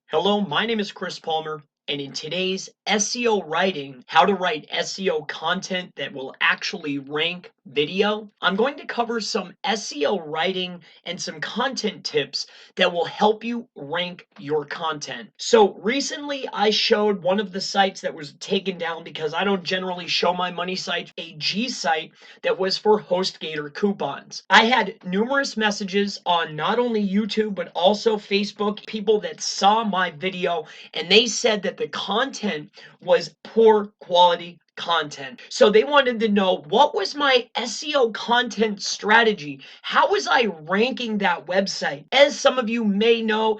Hello, my name is Chris Palmer, and in today's SEO writing, how to write SEO content that will actually rank video, I'm going to cover some SEO writing and some content tips that will help you rank your content. So recently I showed one of the sites that was taken down because I don't generally show my money sites, a G site that was for HostGator coupons. I had numerous messages on not only YouTube but also Facebook, people that saw my video and they said that the content was poor quality content. So they wanted to know, what was my SEO content strategy? How was I ranking that website? As some of you may know,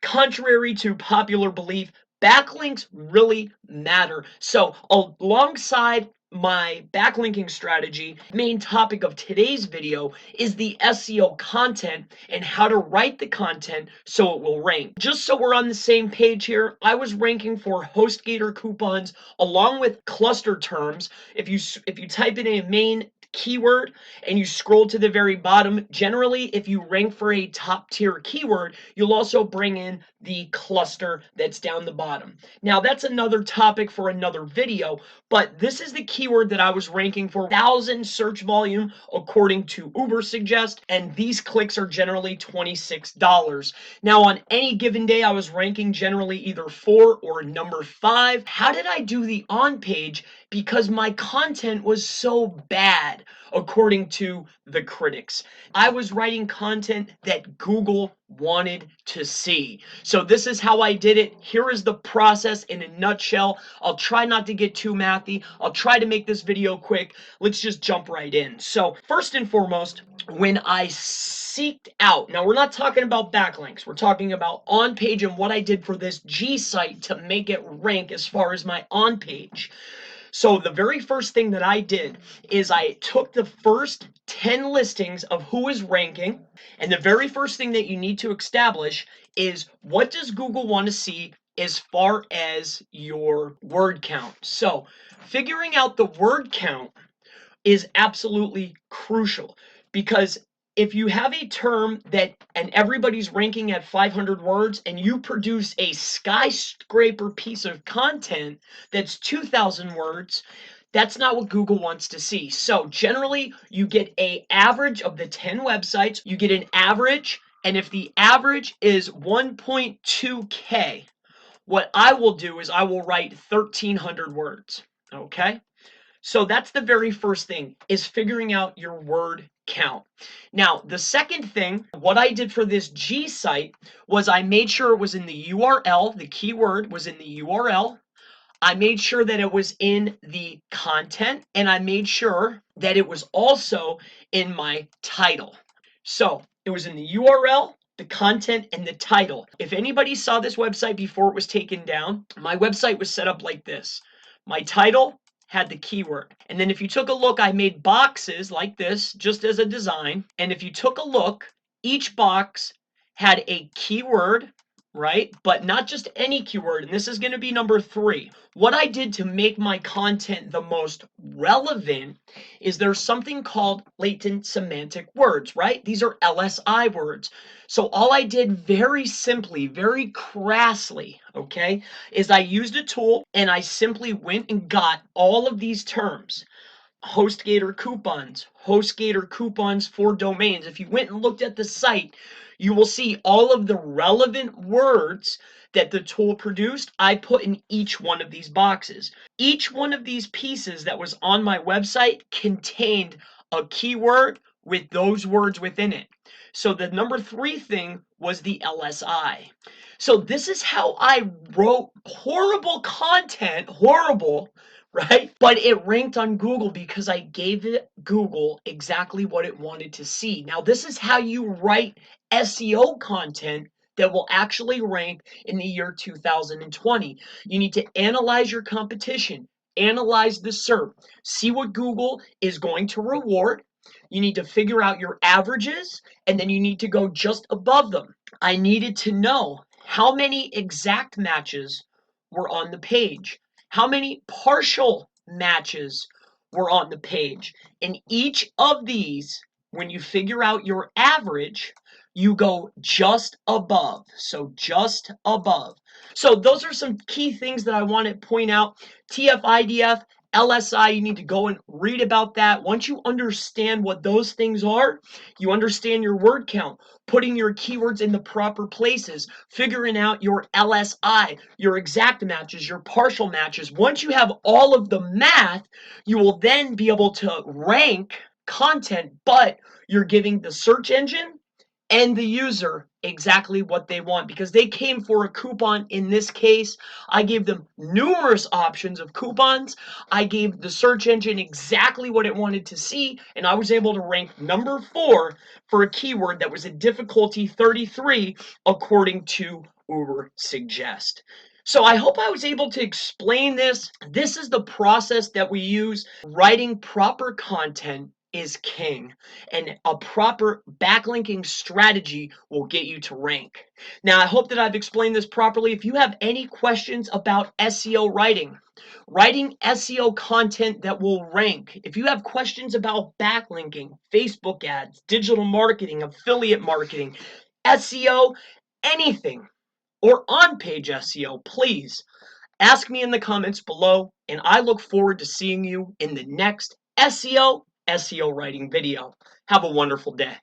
contrary to popular belief, backlinks really matter. So alongside my backlinking strategy, main topic of today's video is the SEO content and how to write the content so it will rank. Just so we're on the same page here, I was ranking for HostGator coupons along with cluster terms. If you type in a main keyword and you scroll to the very bottom, generally if you rank for a top tier keyword, you'll also bring in the cluster that's down the bottom. Now that's another topic for another video, but this is the keyword that I was ranking for. 1,000 search volume according to Ubersuggest, and these clicks are generally $26. Now on any given day I was ranking generally either 4 or number 5. How did I do the on page? Because my content was so bad according to the critics. I was writing content that Google wanted to see. So this is how I did it. Here is the process in a nutshell. I'll try not to get too mathy. I'll try to make this video quick. Let's just jump right in. So first and foremost, when I seeked out, now we're not talking about backlinks, we're talking about on page and what I did for this G site to make it rank as far as my on page. So the very first thing that I did is I took the first 10 listings of who is ranking, and the very first thing that you need to establish is, what does Google want to see as far as your word count? So figuring out the word count is absolutely crucial, because if you have a term that and everybody's ranking at 500 words and you produce a skyscraper piece of content that's 2,000 words, that's not what Google wants to see. So generally you get an average of the 10 websites, you get an average, and if the average is 1.2K, what I will do is I will write 1,300 words, okay? So that's the very first thing, is figuring out your word count. Now, the second thing, what I did for this G site was I made sure it was in the URL, the keyword was in the URL. I made sure that it was in the content, and I made sure that it was also in my title. So it was in the URL, the content, and the title. If anybody saw this website before it was taken down, my website was set up like this. My title had the keyword. And then if you took a look, I made boxes like this just as a design. And if you took a look, each box had a keyword, right? But not just any keyword. And this is going to be number 3. What I did to make my content the most relevant is there's something called latent semantic words, right? These are LSI words. So all I did very simply, very crassly, okay, is I used a tool and I simply went and got all of these terms. HostGator coupons for domains. If you went and looked at the site, you will see all of the relevant words that the tool produced. I put in each one of these boxes. Each one of these pieces that was on my website contained a keyword with those words within it. So the number 3 thing was the LSI. So this is how I wrote horrible content, horrible, right? But it ranked on Google because I gave it Google exactly what it wanted to see. Now, this is how you write SEO content that will actually rank in the year 2020. You need to analyze your competition, analyze the SERP, see what Google is going to reward. You need to figure out your averages, and then you need to go just above them. I needed to know how many exact matches were on the page, how many partial matches were on the page. And each of these, when you figure out your average, you go just above. So just above. So those are some key things that I want to point out. TF-IDF, LSI, you need to go and read about that. Once you understand what those things are, you understand your word count, putting your keywords in the proper places, figuring out your LSI, your exact matches, your partial matches. Once you have all of the math, you will then be able to rank content, but you're giving the search engine and the user exactly what they want because they came for a coupon. In this case, I gave them numerous options of coupons. I gave the search engine exactly what it wanted to see, and I was able to rank number 4 for a keyword that was a difficulty 33 according to Uber Suggest. So I hope I was able to explain this. This is the process that we use. Writing proper content is king, and a proper backlinking strategy will get you to rank. Now, I hope that I've explained this properly. If you have any questions about SEO writing SEO content that will rank, if you have questions about backlinking, Facebook ads, digital marketing, affiliate marketing, SEO, anything, or on-page SEO, please ask me in the comments below, and I look forward to seeing you in the next SEO writing video. Have a wonderful day.